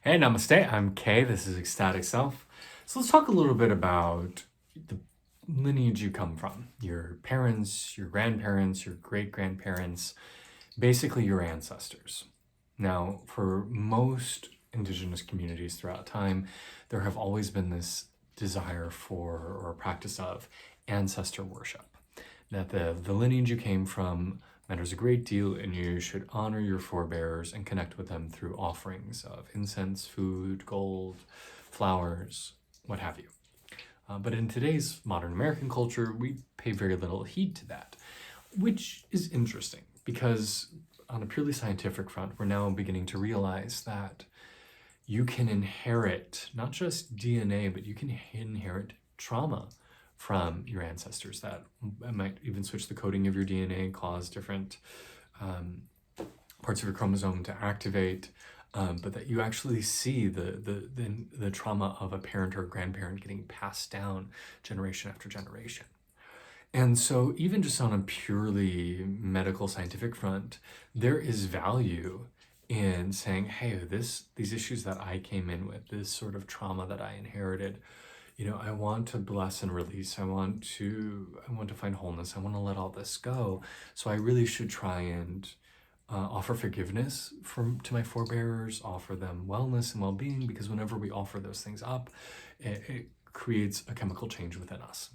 Hey, namaste. I'm Kay. This is Ecstatic Self. So let's talk a little bit about the lineage you come from. Your parents, your grandparents, your great grandparents, basically your ancestors. Now, for most indigenous communities throughout time, there have always been this desire for or practice of ancestor worship. That the lineage you came from matters a great deal, and you should honor your forebears and connect with them through offerings of incense, food, gold, flowers, what have you. But in today's modern American culture, we pay very little heed to that, which is interesting because on a purely scientific front, we're now beginning to realize that you can inherit not just DNA, but you can inherit trauma from your ancestors that might even switch the coding of your DNA, cause different parts of your chromosome to activate, but that you actually see the trauma of a parent or a grandparent getting passed down generation after generation. And so even just on a purely medical scientific front, there is value in saying, hey, these issues that I came in with, this sort of trauma that I inherited, I want to bless and release. I want to find wholeness. I want to let all this go. So I really should try and offer forgiveness to my forebearers, offer them wellness and well-being, because whenever we offer those things up, it creates a chemical change within us.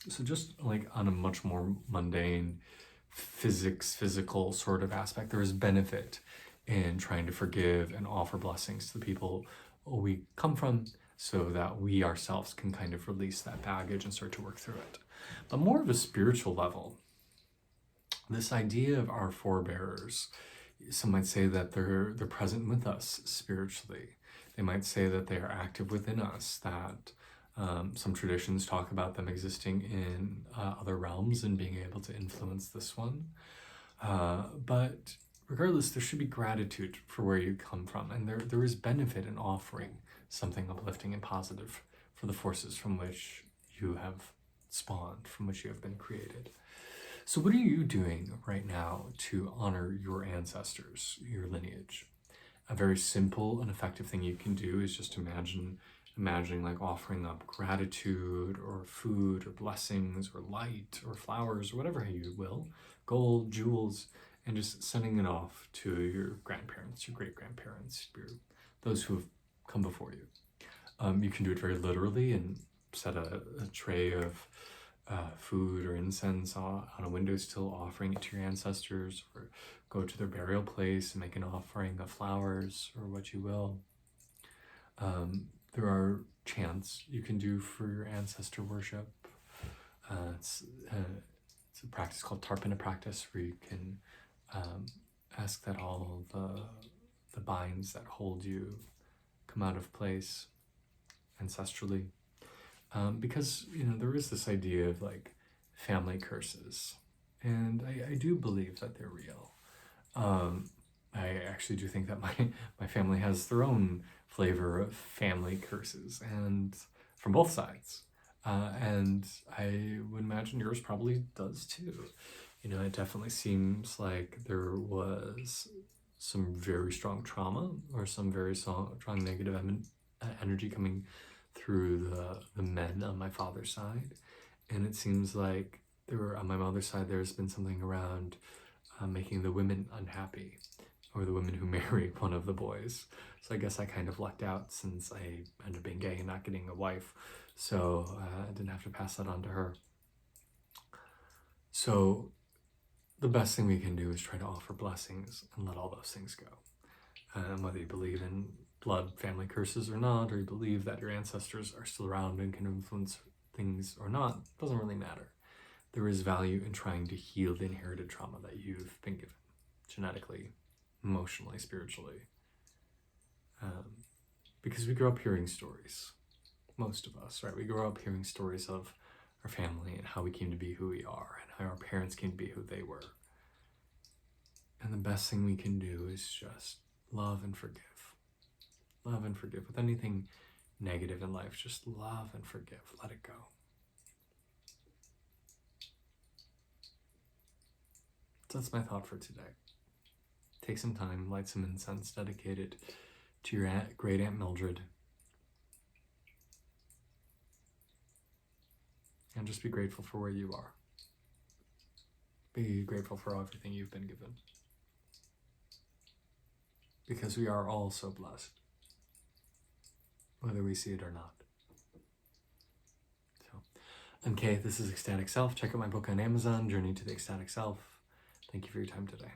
So just like on a much more mundane physical sort of aspect, there is benefit in trying to forgive and offer blessings to the people we come from, so that we ourselves can kind of release that baggage and start to work through it. But more of a spiritual level, this idea of our forebearers, some might say that they're present with us spiritually. They might say that they are active within us, that some traditions talk about them existing in other realms and being able to influence this one. But regardless, there should be gratitude for where you come from, and there is benefit in offering something uplifting and positive for the forces from which you have spawned, from which you have been created. So what are you doing right now to honor your ancestors, your lineage? A very simple and effective thing you can do is just imagining like offering up gratitude or food or blessings or light or flowers or whatever you will, gold, jewels, and just sending it off to your grandparents, your great grandparents, those who have come before you. You can do it very literally and set a tray of food or incense on a windowsill, offering it to your ancestors, or go to their burial place and make an offering of flowers or what you will. There are chants you can do for your ancestor worship. It's a practice called Tarpana practice, where you can ask that all the binds that hold you come out of place ancestrally. Because, there is this idea of like family curses, and I do believe that they're real. I actually do think that my family has their own flavor of family curses, and from both sides. And I would imagine yours probably does too. It definitely seems like there was some very strong trauma or some very strong negative energy coming through the men on my father's side. And it seems like on my mother's side, there's been something around making the women unhappy, or the women who marry one of the boys. So I guess I kind of lucked out, since I ended up being gay and not getting a wife. So I didn't have to pass that on to her. So the best thing we can do is try to offer blessings and let all those things go. Whether you believe in blood family curses or not, or you believe that your ancestors are still around and can influence things or not, doesn't really matter. There is value in trying to heal the inherited trauma that you've been given, genetically, emotionally, spiritually. Because we grow up hearing stories, most of us, right? We grow up hearing stories of our family and how we came to be who we are, and how our parents came to be who they were. And the best thing we can do is just love and forgive. Love and forgive. With anything negative in life, just love and forgive. Let it go. So that's my thought for today. Take some time, light some incense dedicated to your great Aunt Mildred. And just be grateful for where you are. Be grateful for everything you've been given. Because we are all so blessed, whether we see it or not. So, okay, this is Ecstatic Self. Check out my book on Amazon, Journey to the Ecstatic Self. Thank you for your time today.